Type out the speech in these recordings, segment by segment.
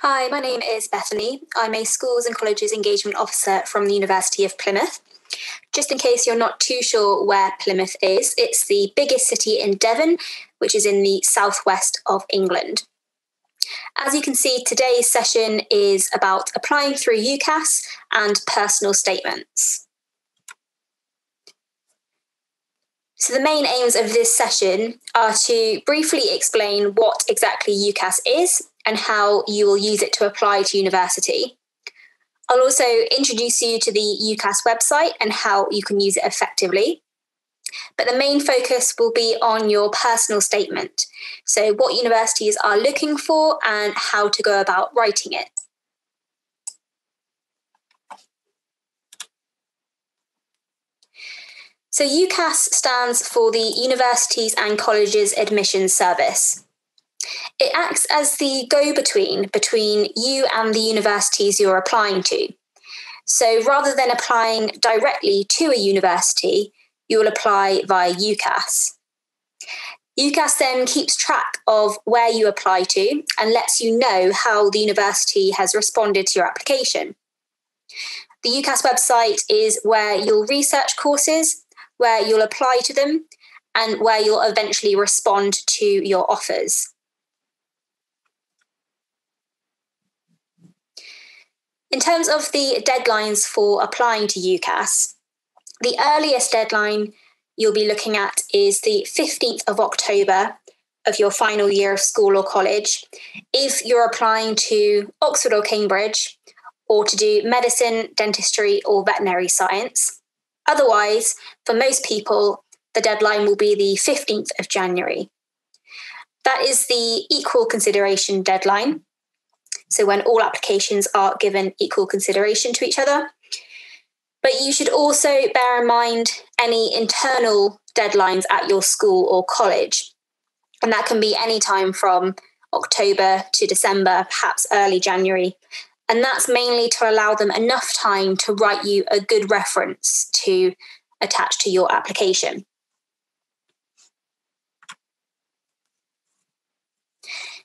Hi, my name is Bethany. I'm a Schools and Colleges Engagement Officer from the University of Plymouth. Just in case you're not too sure where Plymouth is, it's the biggest city in Devon, which is in the southwest of England. As you can see, today's session is about applying through UCAS and personal statements. So the main aims of this session are to briefly explain what exactly UCAS is and how you will use it to apply to university. I'll also introduce you to the UCAS website and how you can use it effectively. But the main focus will be on your personal statement. So what universities are looking for and how to go about writing it. So UCAS stands for the Universities and Colleges Admissions Service. It acts as the go-between between you and the universities you're applying to. So rather than applying directly to a university, you will apply via UCAS. UCAS then keeps track of where you apply to and lets you know how the university has responded to your application. The UCAS website is where you'll research courses, where you'll apply to them, and where you'll eventually respond to your offers. In terms of the deadlines for applying to UCAS, the earliest deadline you'll be looking at is the 15th of October of your final year of school or college, if you're applying to Oxford or Cambridge, or to do medicine, dentistry, or veterinary science. Otherwise, for most people, the deadline will be the 15th of January. That is the equal consideration deadline. So when all applications are given equal consideration to each other. But you should also bear in mind any internal deadlines at your school or college. And that can be any time from October to December, perhaps early January. And that's mainly to allow them enough time to write you a good reference to attach to your application.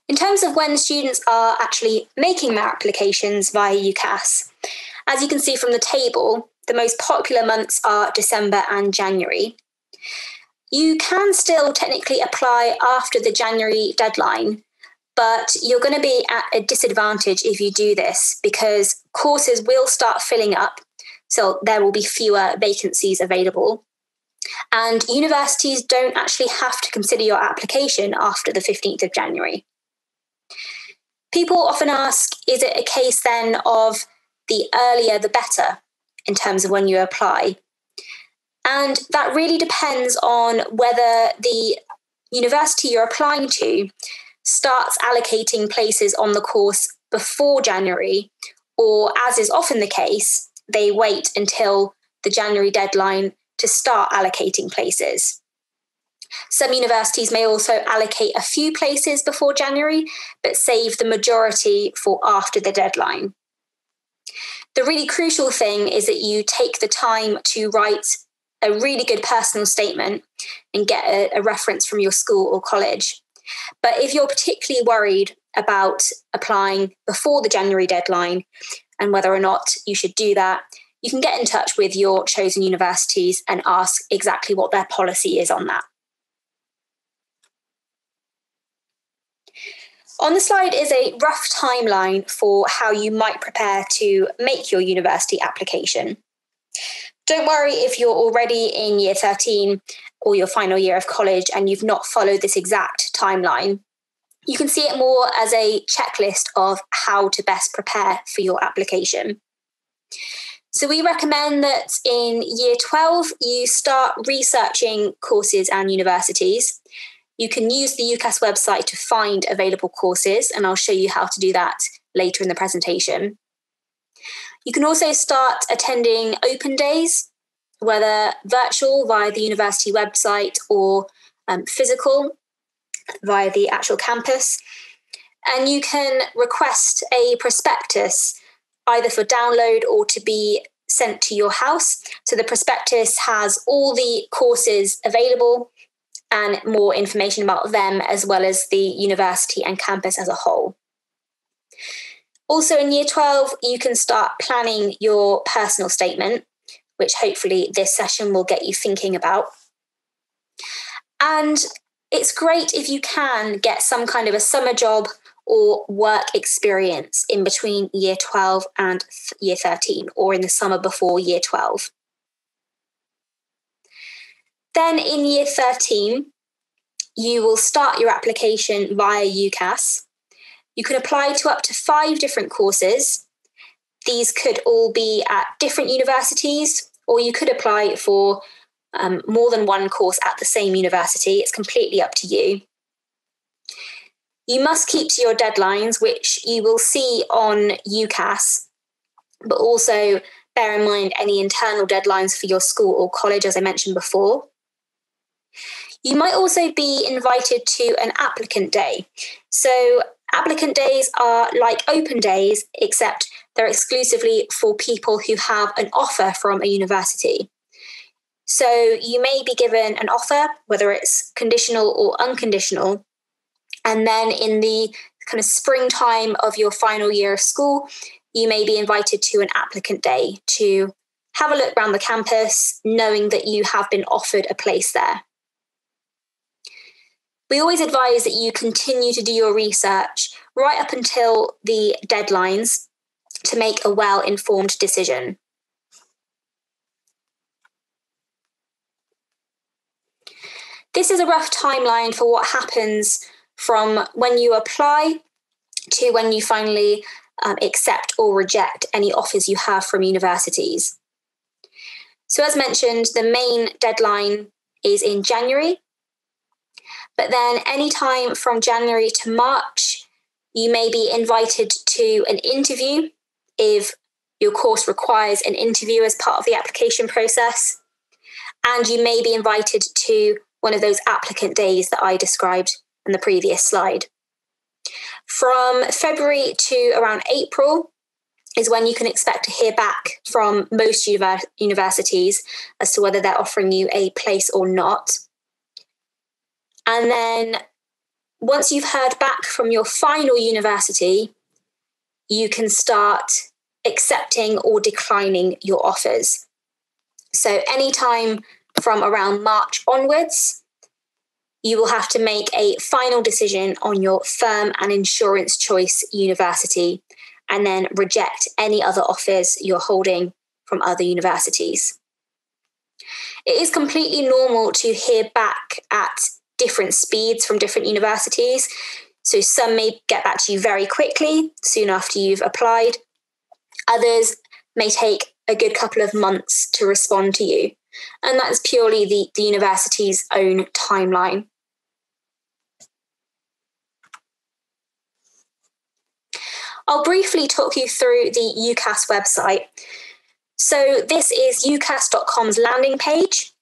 In terms of when students are actually making their applications via UCAS, as you can see from the table, the most popular months are December and January. You can still technically apply after the January deadline, but you're going to be at a disadvantage if you do this because courses will start filling up, so there will be fewer vacancies available. And universities don't actually have to consider your application after the 15th of January. People often ask, is it a case then of the earlier the better in terms of when you apply? And that really depends on whether the university you're applying to starts allocating places on the course before January, or as is often the case, they wait until the January deadline to start allocating places. Some universities may also allocate a few places before January, but save the majority for after the deadline. The really crucial thing is that you take the time to write a really good personal statement and get a reference from your school or college. But if you're particularly worried about applying before the January deadline and whether or not you should do that, you can get in touch with your chosen universities and ask exactly what their policy is on that. On the slide is a rough timeline for how you might prepare to make your university application. Don't worry if you're already in year 13 or your final year of college and you've not followed this exact timeline. You can see it more as a checklist of how to best prepare for your application. So we recommend that in year 12, you start researching courses and universities. You can use the UCAS website to find available courses, and I'll show you how to do that later in the presentation. You can also start attending open days, whether virtual via the university website or physical via the actual campus. And you can request a prospectus either for download or to be sent to your house. So the prospectus has all the courses available and more information about them, as well as the university and campus as a whole. Also in Year 12, you can start planning your personal statement, which hopefully this session will get you thinking about. And it's great if you can get some kind of a summer job or work experience in between Year 12 and Year 13, or in the summer before Year 12. Then in Year 13, you will start your application via UCAS. You can apply to up to 5 different courses. These could all be at different universities, or you could apply for more than one course at the same university. It's completely up to you. You must keep to your deadlines, which you will see on UCAS, but also bear in mind any internal deadlines for your school or college, as I mentioned before. You might also be invited to an applicant day. So applicant days are like open days, except they're exclusively for people who have an offer from a university. So you may be given an offer, whether it's conditional or unconditional, and then in the kind of springtime of your final year of school, you may be invited to an applicant day to have a look around the campus, knowing that you have been offered a place there. We always advise that you continue to do your research right up until the deadlines to make a well-informed decision. This is a rough timeline for what happens from when you apply to when you finally accept or reject any offers you have from universities. So as mentioned, the main deadline is in January. But then any time from January to March, you may be invited to an interview if your course requires an interview as part of the application process. And you may be invited to one of those applicant days that I described in the previous slide. From February to around April is when you can expect to hear back from most universities as to whether they're offering you a place or not. And then once you've heard back from your final university, you can start accepting or declining your offers. So anytime from around March onwards, you will have to make a final decision on your firm and insurance choice university, and then reject any other offers you're holding from other universities. It is completely normal to hear back at different speeds from different universities. So some may get back to you very quickly, soon after you've applied. Others may take a good couple of months to respond to you. And that's purely the university's own timeline. I'll briefly talk you through the UCAS website. So this is ucas.com's landing page,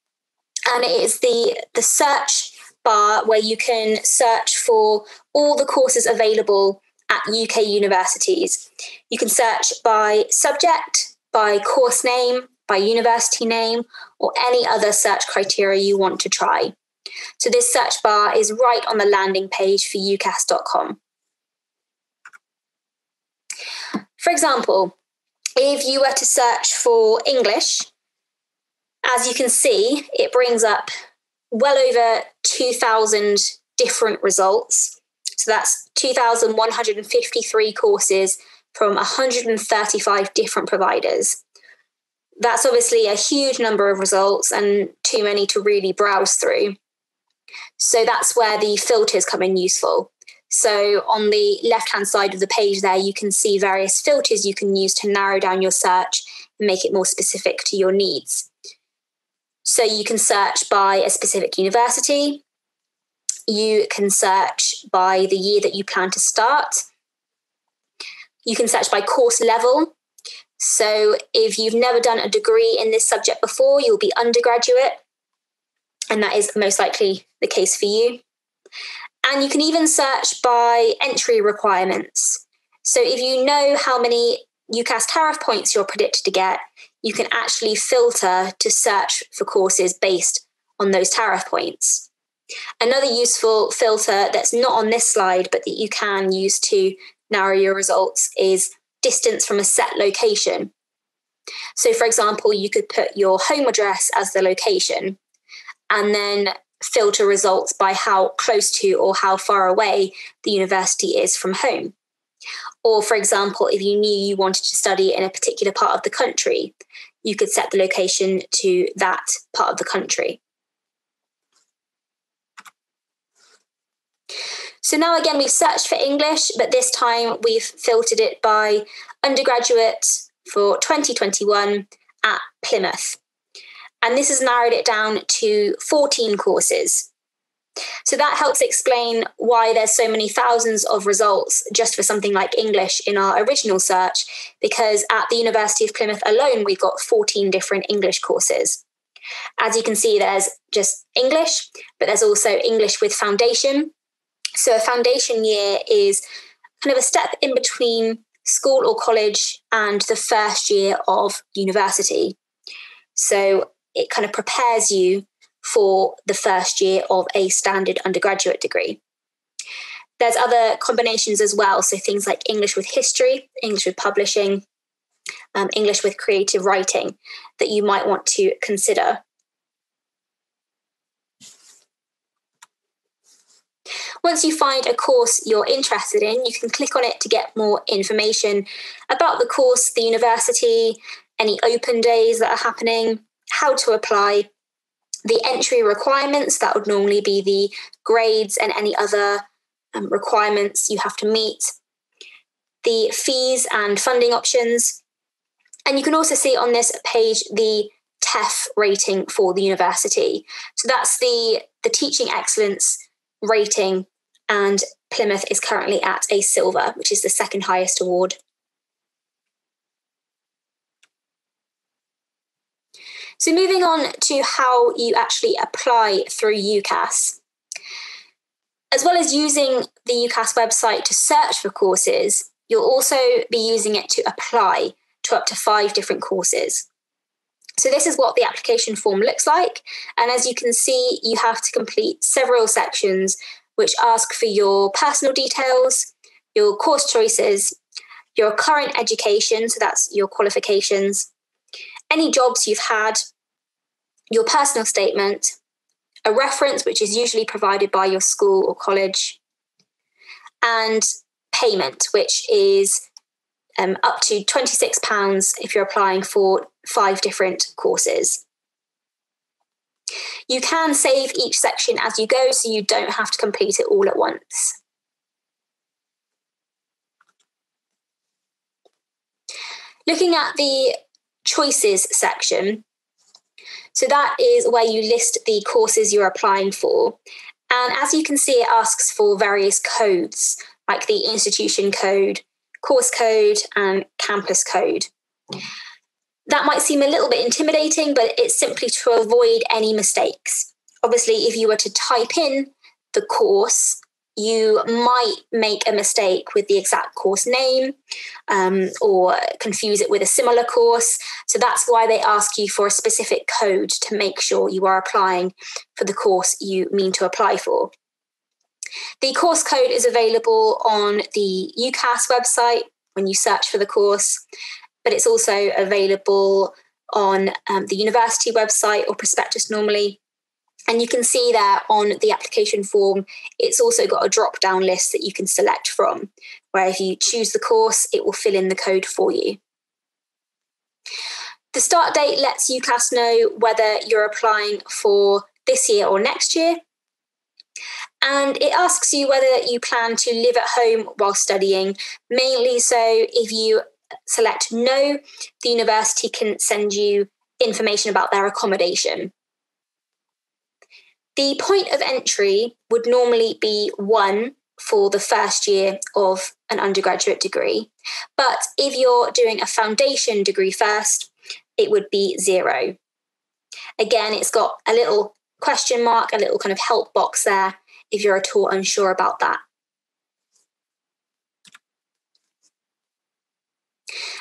and it is the search bar where you can search for all the courses available at UK universities. You can search by subject, by course name, by university name, or any other search criteria you want to try. So this search bar is right on the landing page for ucas.com. For example, if you were to search for English, as you can see, it brings up well over 2,000 different results. So that's 2,153 courses from 135 different providers. That's obviously a huge number of results and too many to really browse through. So that's where the filters come in useful. So on the left-hand side of the page there, you can see various filters you can use to narrow down your search and make it more specific to your needs. So you can search by a specific university. You can search by the year that you plan to start. You can search by course level. So if you've never done a degree in this subject before, you'll be undergraduate, and that is most likely the case for you. And you can even search by entry requirements. So if you know how many UCAS tariff points you're predicted to get, you can actually filter to search for courses based on those tariff points. Another useful filter that's not on this slide, but that you can use to narrow your results is distance from a set location. So, for example, you could put your home address as the location and then filter results by how close to or how far away the university is from home. Or, for example, if you knew you wanted to study in a particular part of the country, you could set the location to that part of the country. So now again, we've searched for English, but this time we've filtered it by undergraduate for 2021 at Plymouth. And this has narrowed it down to 14 courses. So that helps explain why there's so many thousands of results just for something like English in our original search, because at the University of Plymouth alone, we've got 14 different English courses. As you can see, there's just English, but there's also English with foundation. So a foundation year is kind of a step in between school or college and the first year of university. So it kind of prepares you for the first year of a standard undergraduate degree. There's other combinations as well, so things like English with history, English with publishing, English with creative writing that you might want to consider. Once you find a course you're interested in, you can click on it to get more information about the course, the university, any open days that are happening, how to apply, the entry requirements, that would normally be the grades and any other requirements you have to meet, the fees and funding options. And you can also see on this page the TEF rating for the university. So that's the teaching excellence rating, and Plymouth is currently at a silver, which is the second highest award. So moving on to how you actually apply through UCAS. As well as using the UCAS website to search for courses, you'll also be using it to apply to up to 5 different courses. So this is what the application form looks like. And as you can see, you have to complete several sections which ask for your personal details, your course choices, your current education, so that's your qualifications, any jobs you've had, your personal statement, a reference, which is usually provided by your school or college, and payment, which is up to £26 if you're applying for 5 different courses. You can save each section as you go, so you don't have to complete it all at once. Looking at the choices section, so that is where you list the courses you're applying for. And as you can see, it asks for various codes, like the institution code, course code, and campus code. That might seem a little bit intimidating, but it's simply to avoid any mistakes. Obviously, if you were to type in the course, you might make a mistake with the exact course name or confuse it with a similar course. So that's why they ask you for a specific code to make sure you are applying for the course you mean to apply for. The course code is available on the UCAS website when you search for the course, but it's also available on the university website or prospectus normally. And you can see there on the application form, it's also got a drop-down list that you can select from, where if you choose the course, it will fill in the code for you. The start date lets UCAS know whether you're applying for this year or next year. And it asks you whether you plan to live at home while studying, mainly so if you select no, the university can send you information about their accommodation. The point of entry would normally be 1 for the first year of an undergraduate degree. But if you're doing a foundation degree first, it would be 0. Again, it's got a little question mark, a little kind of help box there if you're at all unsure about that.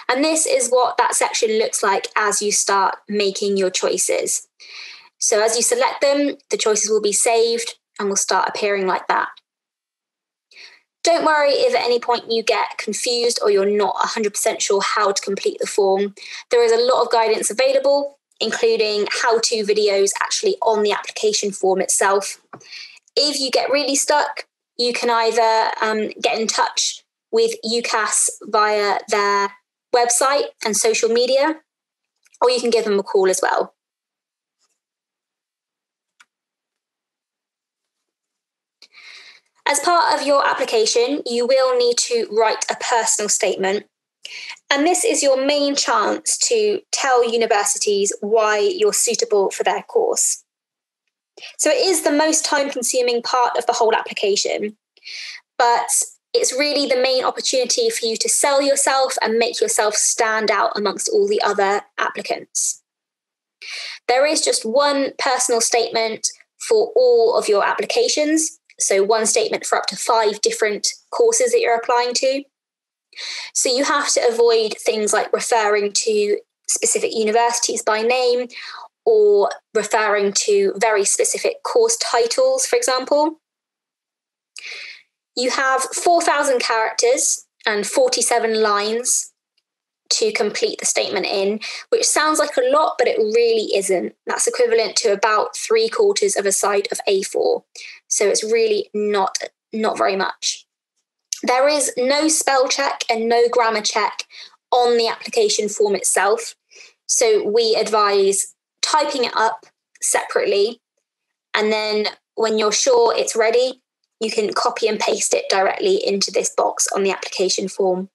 And this is what that section looks like as you start making your choices. So as you select them, the choices will be saved and will start appearing like that. Don't worry if at any point you get confused or you're not 100% sure how to complete the form. There is a lot of guidance available, including how-to videos actually on the application form itself. If you get really stuck, you can either get in touch with UCAS via their website and social media, or you can give them a call as well. As part of your application, you will need to write a personal statement. And this is your main chance to tell universities why you're suitable for their course. So it is the most time-consuming part of the whole application, but it's really the main opportunity for you to sell yourself and make yourself stand out amongst all the other applicants. There is just one personal statement for all of your applications. So one statement for up to 5 different courses that you're applying to. So you have to avoid things like referring to specific universities by name or referring to very specific course titles, for example. You have 4,000 characters and 47 lines to complete the statement in, which sounds like a lot, but it really isn't. That's equivalent to about 3/4 of a side of A4. So it's really not very much. There is no spell check and no grammar check on the application form itself. So we advise typing it up separately. And then when you're sure it's ready, you can copy and paste it directly into this box on the application form.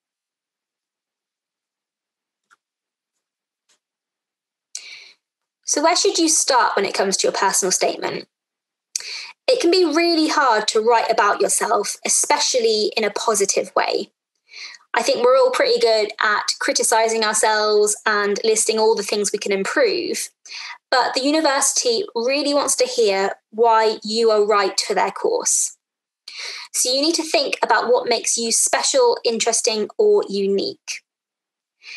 So where should you start when it comes to your personal statement? It can be really hard to write about yourself, especially in a positive way. I think we're all pretty good at criticising ourselves and listing all the things we can improve, but the university really wants to hear why you are right for their course. So you need to think about what makes you special, interesting, or unique.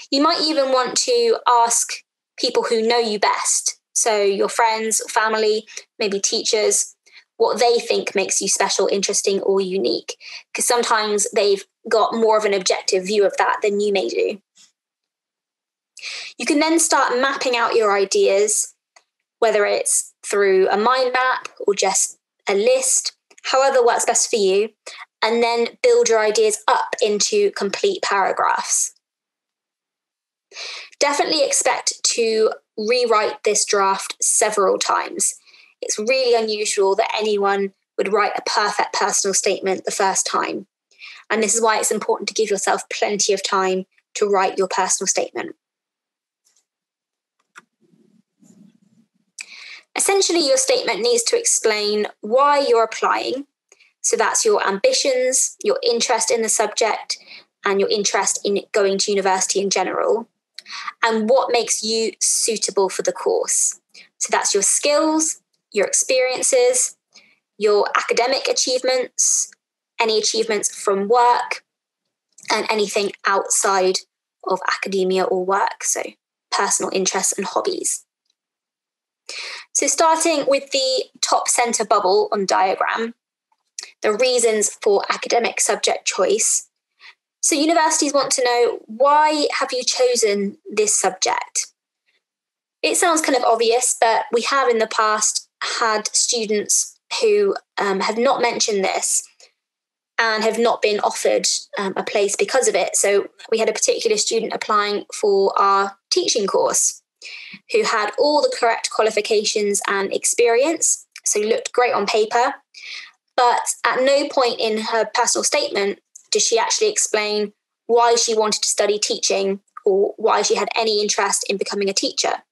You might even want to ask people who know you best, so your friends, family, maybe teachers, what they think makes you special, interesting, or unique, because sometimes they've got more of an objective view of that than you may do. You can then start mapping out your ideas, whether it's through a mind map or just a list, however works best for you, and then build your ideas up into complete paragraphs. Definitely expect to rewrite this draft several times. It's really unusual that anyone would write a perfect personal statement the first time. And this is why it's important to give yourself plenty of time to write your personal statement. Essentially, your statement needs to explain why you're applying. So that's your ambitions, your interest in the subject, and your interest in going to university in general, and what makes you suitable for the course. So that's your skills, your experiences, your academic achievements, any achievements from work, and anything outside of academia or work, so personal interests and hobbies. So starting with the top center bubble on diagram, the reasons for academic subject choice. So universities want to know, why have you chosen this subject? It sounds kind of obvious, but we have in the past had students who have not mentioned this and have not been offered a place because of it. So we had a particular student applying for our teaching course who had all the correct qualifications and experience, so looked great on paper, but at no point in her personal statement did she actually explain why she wanted to study teaching or why she had any interest in becoming a teacher.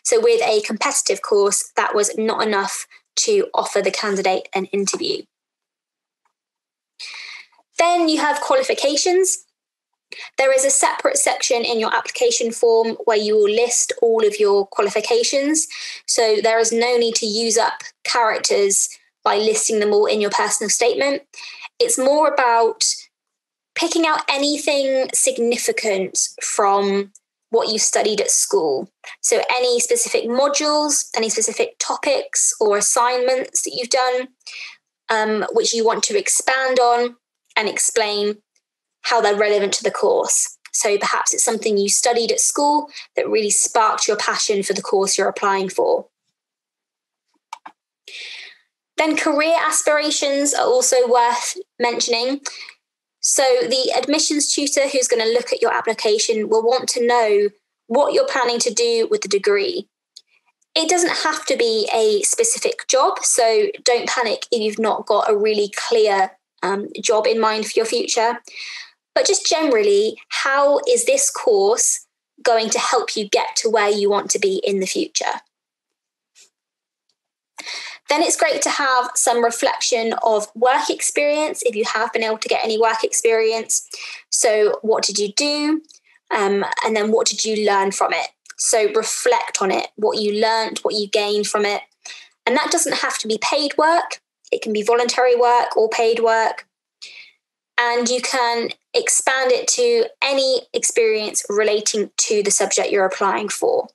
So with a competitive course, that was not enough to offer the candidate an interview. Then you have qualifications. There is a separate section in your application form where you will list all of your qualifications. So there is no need to use up characters by listing them all in your personal statement. It's more about picking out anything significant from what you studied at school. So any specific modules, any specific topics or assignments that you've done, which you want to expand on and explain how they're relevant to the course. So perhaps it's something you studied at school that really sparked your passion for the course you're applying for. Then career aspirations are also worth mentioning. So the admissions tutor who's going to look at your application will want to know what you're planning to do with the degree. It doesn't have to be a specific job, so don't panic if you've not got a really clear job in mind for your future. But just generally, how is this course going to help you get to where you want to be in the future? Then it's great to have some reflection of work experience if you have been able to get any work experience. So what did you do? And then what did you learn from it? So reflect on it, what you learned, what you gained from it. And that doesn't have to be paid work. It can be voluntary work or paid work. And you can expand it to any experience relating to the subject you're applying for.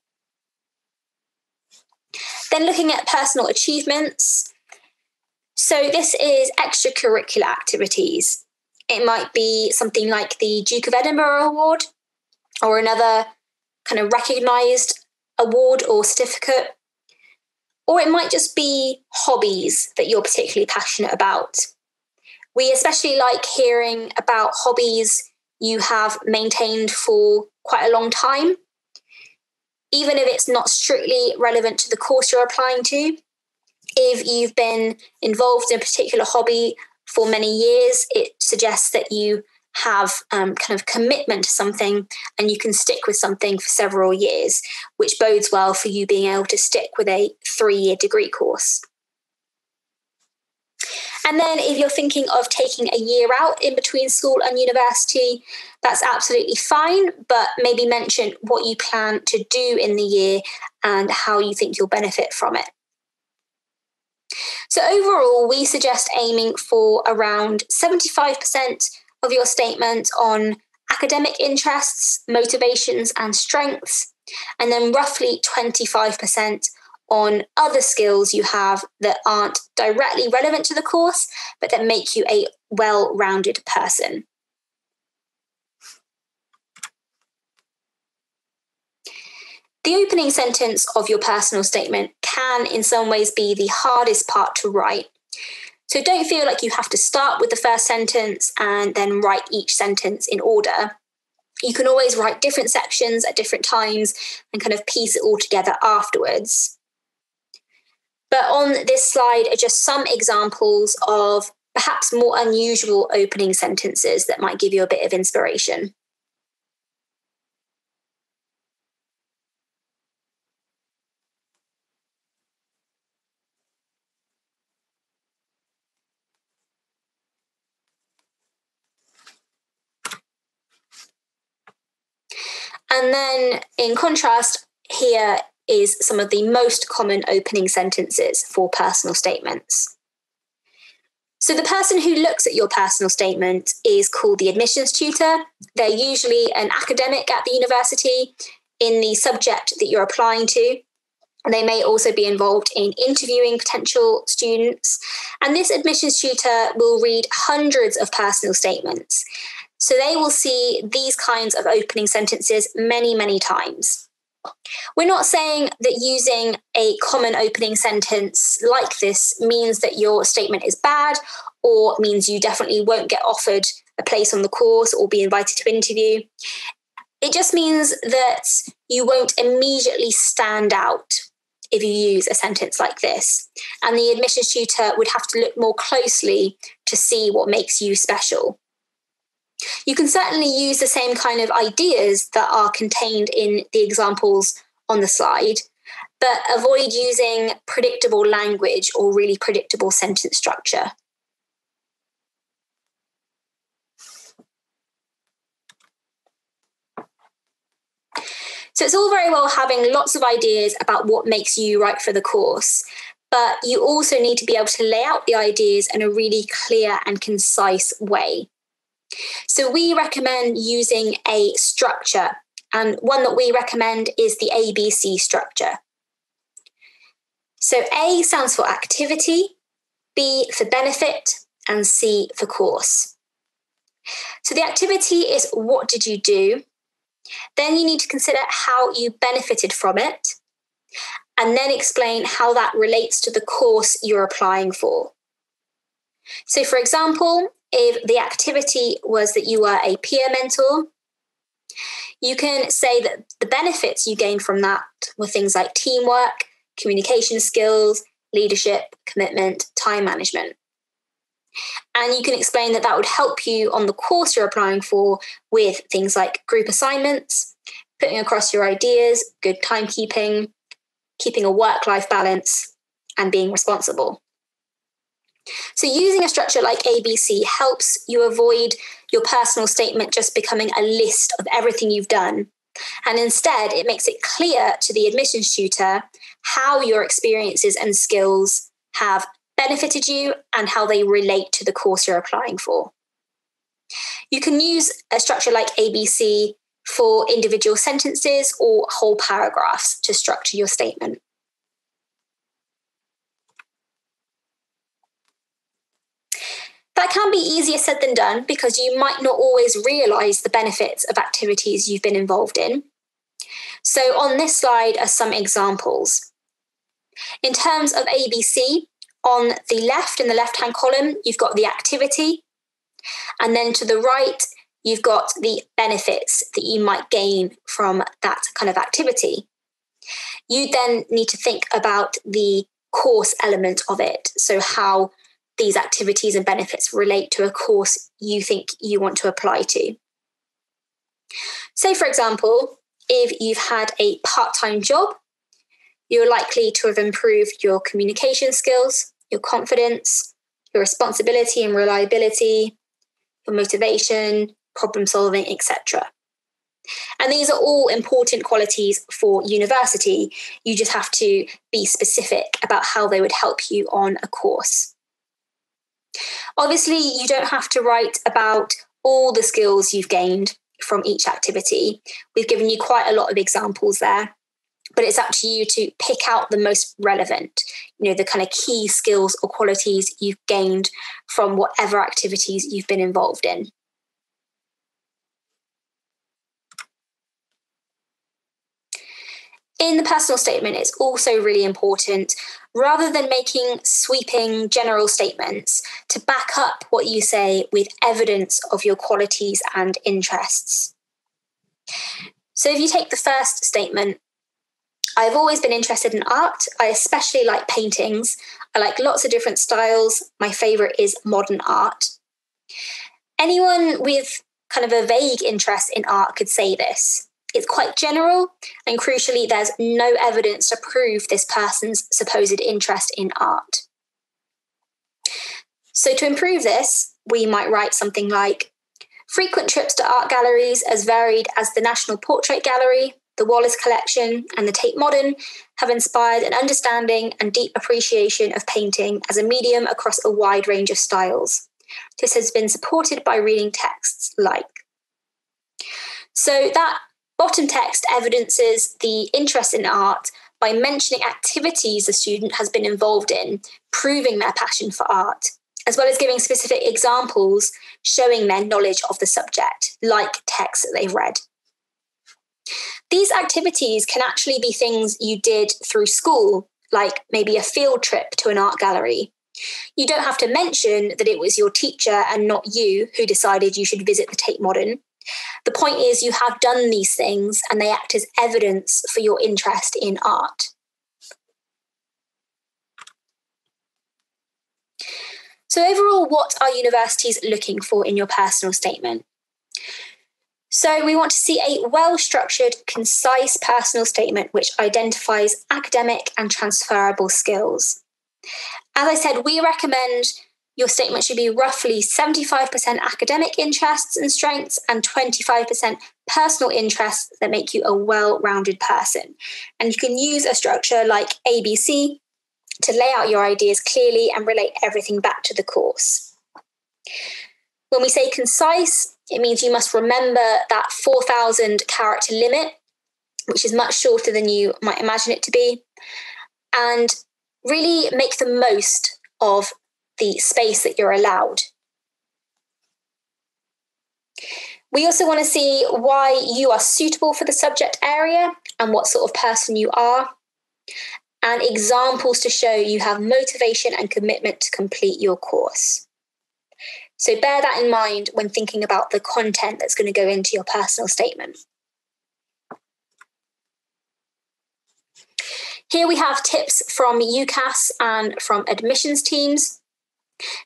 Then looking at personal achievements. So this is extracurricular activities. It might be something like the Duke of Edinburgh Award or another kind of recognised award or certificate. Or it might just be hobbies that you're particularly passionate about. We especially like hearing about hobbies you have maintained for quite a long time. Even if it's not strictly relevant to the course you're applying to, if you've been involved in a particular hobby for many years, it suggests that you have kind of commitment to something and you can stick with something for several years, which bodes well for you being able to stick with a 3-year degree course. And then if you're thinking of taking a year out in between school and university, that's absolutely fine, but maybe mention what you plan to do in the year and how you think you'll benefit from it. So overall, we suggest aiming for around 75% of your statement on academic interests, motivations and strengths, and then roughly 25% on other skills you have that aren't directly relevant to the course, but that make you a well-rounded person. The opening sentence of your personal statement can in some ways be the hardest part to write. So don't feel like you have to start with the first sentence and then write each sentence in order. You can always write different sections at different times and kind of piece it all together afterwards. But on this slide are just some examples of perhaps more unusual opening sentences that might give you a bit of inspiration. And then in contrast, here is some of the most common opening sentences for personal statements. So the person who looks at your personal statement is called the admissions tutor. They're usually an academic at the university in the subject that you're applying to. They may also be involved in interviewing potential students. And this admissions tutor will read hundreds of personal statements. So they will see these kinds of opening sentences many, many times. We're not saying that using a common opening sentence like this means that your statement is bad or means you definitely won't get offered a place on the course or be invited to interview. It just means that you won't immediately stand out if you use a sentence like this. And the admissions tutor would have to look more closely to see what makes you special. You can certainly use the same kind of ideas that are contained in the examples on the slide, but avoid using predictable language or really predictable sentence structure. So it's all very well having lots of ideas about what makes you right for the course, but you also need to be able to lay out the ideas in a really clear and concise way. So we recommend using a structure, and one that we recommend is the ABC structure. So A stands for activity, B for benefit, and C for course. So the activity is what did you do? Then you need to consider how you benefited from it, and then explain how that relates to the course you're applying for. So for example, if the activity was that you were a peer mentor, you can say that the benefits you gained from that were things like teamwork, communication skills, leadership, commitment, time management. And you can explain that that would help you on the course you're applying for with things like group assignments, putting across your ideas, good timekeeping, keeping a work-life balance, and being responsible. So using a structure like ABC helps you avoid your personal statement just becoming a list of everything you've done. And instead, it makes it clear to the admissions tutor how your experiences and skills have benefited you and how they relate to the course you're applying for. You can use a structure like ABC for individual sentences or whole paragraphs to structure your statement. That can be easier said than done because you might not always realise the benefits of activities you've been involved in. So on this slide are some examples. In terms of ABC, on the left, in the left-hand column, you've got the activity. And then to the right, you've got the benefits that you might gain from that kind of activity. You then need to think about the course element of it. So how these activities and benefits relate to a course you think you want to apply to. Say, for example, if you've had a part-time job, you're likely to have improved your communication skills, your confidence, your responsibility and reliability, your motivation, problem solving, etc. And these are all important qualities for university. You just have to be specific about how they would help you on a course. Obviously, you don't have to write about all the skills you've gained from each activity. We've given you quite a lot of examples there, but it's up to you to pick out the most relevant, the kind of key skills or qualities you've gained from whatever activities you've been involved in. In the personal statement, it's also really important, rather than making sweeping general statements, to back up what you say with evidence of your qualities and interests. So if you take the first statement, I've always been interested in art. I especially like paintings. I like lots of different styles. My favourite is modern art. Anyone with kind of a vague interest in art could say this. It's quite general, and crucially, there's no evidence to prove this person's supposed interest in art. So to improve this, we might write something like, frequent trips to art galleries as varied as the National Portrait Gallery, the Wallace Collection, and the Tate Modern have inspired an understanding and deep appreciation of painting as a medium across a wide range of styles. This has been supported by reading texts like. So that bottom text evidences the interest in art by mentioning activities the student has been involved in, proving their passion for art, as well as giving specific examples showing their knowledge of the subject, like texts that they've read. These activities can actually be things you did through school, like maybe a field trip to an art gallery. You don't have to mention that it was your teacher and not you who decided you should visit the Tate Modern. The point is you have done these things and they act as evidence for your interest in art. So overall, what are universities looking for in your personal statement? So we want to see a well-structured, concise personal statement which identifies academic and transferable skills. As I said, we recommend your statement should be roughly 75% academic interests and strengths and 25% personal interests that make you a well-rounded person. And you can use a structure like ABC to lay out your ideas clearly and relate everything back to the course. When we say concise, it means you must remember that 4,000 character limit, which is much shorter than you might imagine it to be, and really make the most of the space that you're allowed. We also want to see why you are suitable for the subject area and what sort of person you are, and examples to show you have motivation and commitment to complete your course. So bear that in mind when thinking about the content that's going to go into your personal statement. Here we have tips from UCAS and from admissions teams.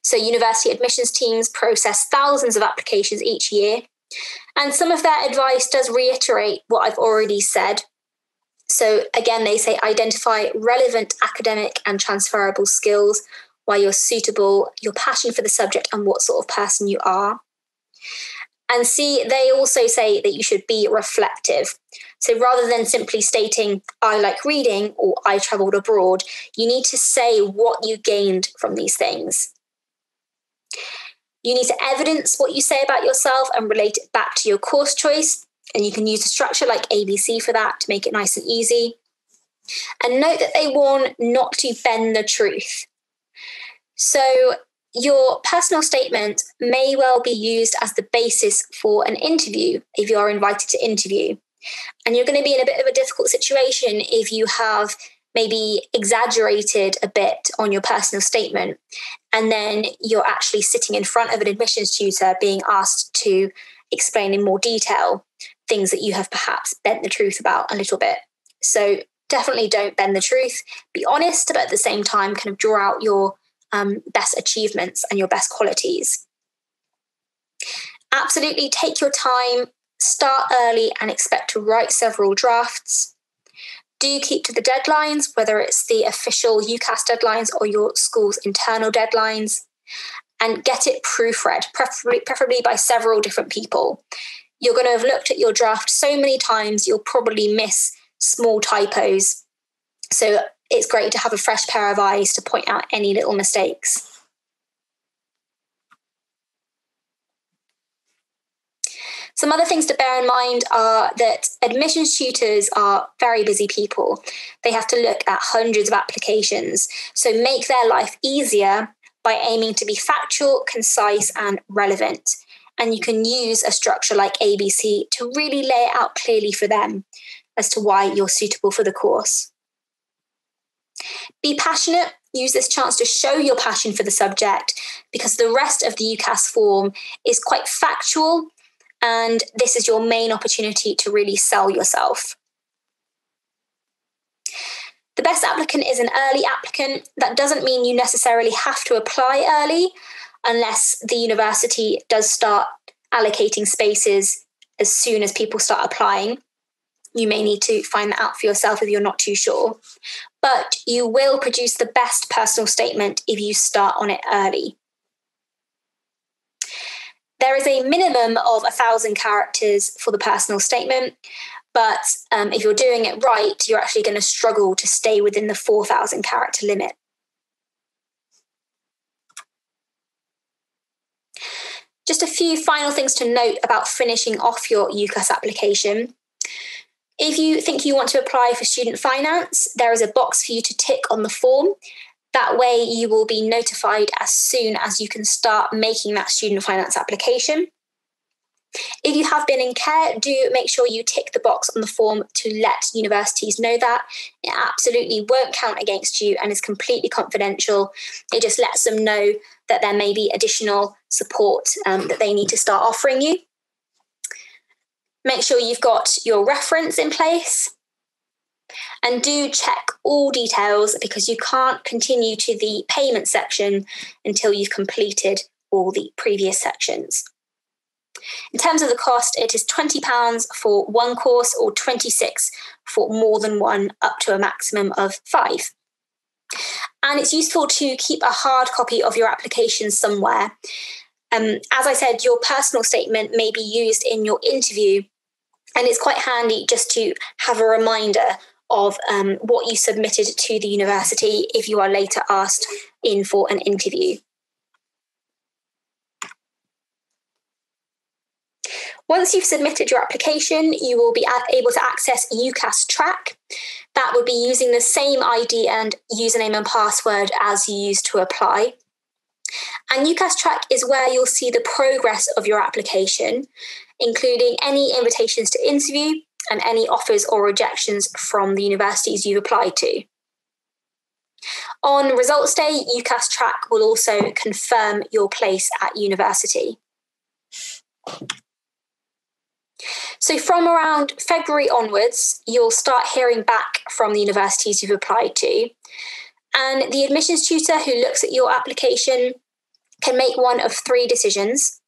So university admissions teams process thousands of applications each year, and some of their advice does reiterate what I've already said. So again, they say identify relevant academic and transferable skills, why you're suitable, your passion for the subject, and what sort of person you are. And C, they also say that you should be reflective. So rather than simply stating, I like reading or I travelled abroad, you need to say what you gained from these things. You need to evidence what you say about yourself and relate it back to your course choice. And you can use a structure like ABC for that to make it nice and easy. And note that they warn not to bend the truth. So your personal statement may well be used as the basis for an interview if you are invited to interview. And you're going to be in a bit of a difficult situation if you have maybe exaggerated a bit on your personal statement, and then you're actually sitting in front of an admissions tutor being asked to explain in more detail things that you have perhaps bent the truth about a little bit. So definitely don't bend the truth. Be honest, but at the same time, kind of draw out your best achievements and your best qualities. Absolutely take your time, start early, and expect to write several drafts. Do keep to the deadlines, whether it's the official UCAS deadlines or your school's internal deadlines, and get it proofread, preferably by several different people. You're going to have looked at your draft so many times, you'll probably miss small typos. So it's great to have a fresh pair of eyes to point out any little mistakes. Some other things to bear in mind are that admissions tutors are very busy people. They have to look at hundreds of applications, so make their life easier by aiming to be factual, concise, and relevant. And you can use a structure like ABC to really lay it out clearly for them as to why you're suitable for the course. Be passionate. Use this chance to show your passion for the subject, because the rest of the UCAS form is quite factual, and this is your main opportunity to really sell yourself. The best applicant is an early applicant. That doesn't mean you necessarily have to apply early unless the university does start allocating spaces as soon as people start applying. You may need to find that out for yourself if you're not too sure. But you will produce the best personal statement if you start on it early. There is a minimum of 1,000 characters for the personal statement, but if you're doing it right, you're actually going to struggle to stay within the 4,000 character limit. Just a few final things to note about finishing off your UCAS application. If you think you want to apply for student finance, there is a box for you to tick on the form. That way you will be notified as soon as you can start making that student finance application. If you have been in care, do make sure you tick the box on the form to let universities know that. It absolutely won't count against you and is completely confidential. It just lets them know that there may be additional support that they need to start offering you. Make sure you've got your reference in place. And do check all details, because you can't continue to the payment section until you've completed all the previous sections. In terms of the cost, it is £20 for one course or £26 for more than one, up to a maximum of 5. And it's useful to keep a hard copy of your application somewhere. As I said, your personal statement may be used in your interview, and it's quite handy just to have a reminder of what you submitted to the university if you are later asked in for an interview. Once you've submitted your application, you will be able to access UCAS Track. That would be using the same ID and username and password as you used to apply. And UCAS Track is where you'll see the progress of your application, including any invitations to interview and any offers or rejections from the universities you've applied to. On results day, UCAS Track will also confirm your place at university. So from around February onwards, you'll start hearing back from the universities you've applied to. And the admissions tutor who looks at your application can make one of three decisions.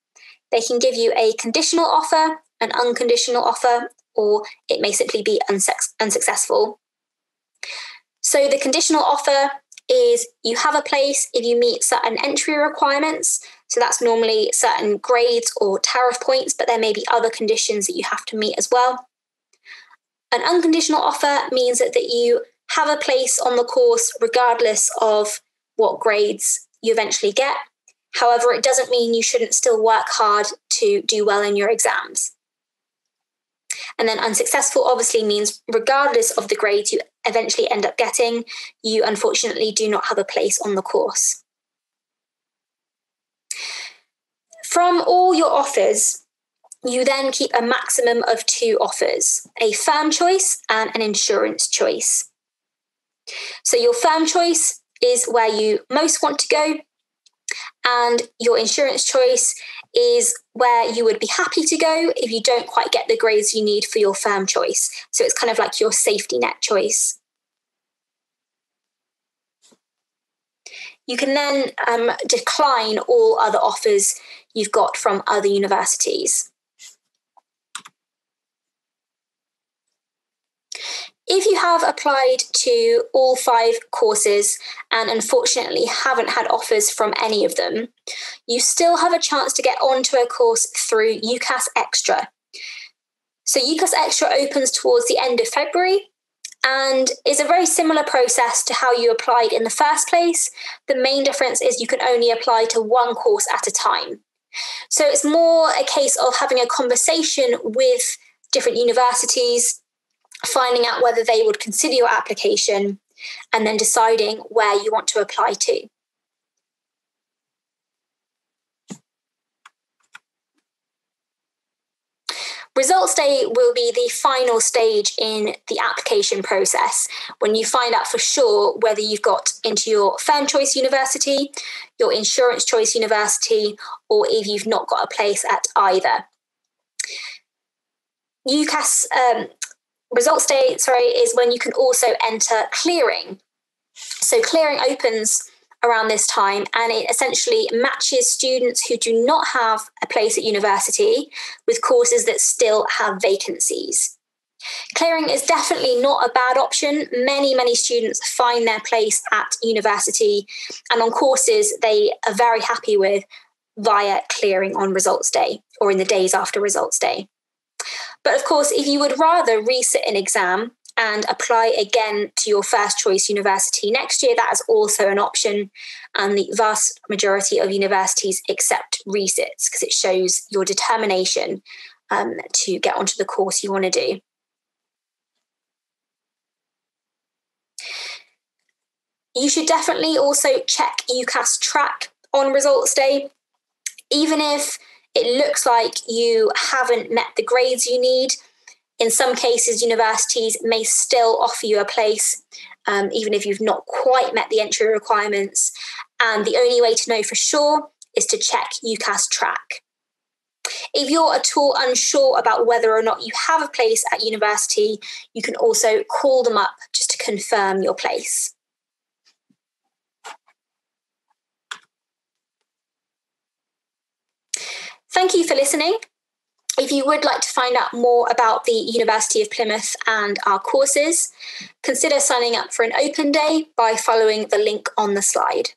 They can give you a conditional offer, an unconditional offer, or it may simply be unsuccessful. So the conditional offer is you have a place if you meet certain entry requirements. So that's normally certain grades or tariff points, but there may be other conditions that you have to meet as well. An unconditional offer means that you have a place on the course regardless of what grades you eventually get. However, it doesn't mean you shouldn't still work hard to do well in your exams. And then unsuccessful obviously means regardless of the grades you eventually end up getting, you unfortunately do not have a place on the course. From all your offers, you then keep a maximum of 2 offers, a firm choice and an insurance choice. So your firm choice is where you most want to go, and your insurance choice is where you would be happy to go if you don't quite get the grades you need for your firm choice. So it's kind of like your safety net choice. You can then decline all other offers you've got from other universities. If you have applied to all 5 courses and unfortunately haven't had offers from any of them, you still have a chance to get onto a course through UCAS Extra. So UCAS Extra opens towards the end of February and is a very similar process to how you applied in the first place. The main difference is you can only apply to 1 course at a time. So it's more a case of having a conversation with different universities, finding out whether they would consider your application, and then deciding where you want to apply to. Results day will be the final stage in the application process when you find out for sure whether you've got into your firm choice university, your insurance choice university, or if you've not got a place at either. UCAS results day, is when you can also enter clearing. So clearing opens around this time, and it essentially matches students who do not have a place at university with courses that still have vacancies. Clearing is definitely not a bad option. Many students find their place at university and on courses they are very happy with via clearing on results day or in the days after results day. But of course, if you would rather resit an exam and apply again to your first choice university next year, that is also an option. And the vast majority of universities accept resits because it shows your determination to get onto the course you want to do. You should definitely also check UCAS Track on results day. Even if it looks like you haven't met the grades you need, in some cases, universities may still offer you a place, even if you've not quite met the entry requirements. And the only way to know for sure is to check UCAS Track. If you're at all unsure about whether or not you have a place at university, you can also call them up just to confirm your place. Thank you for listening. If you would like to find out more about the University of Plymouth and our courses, consider signing up for an open day by following the link on the slide.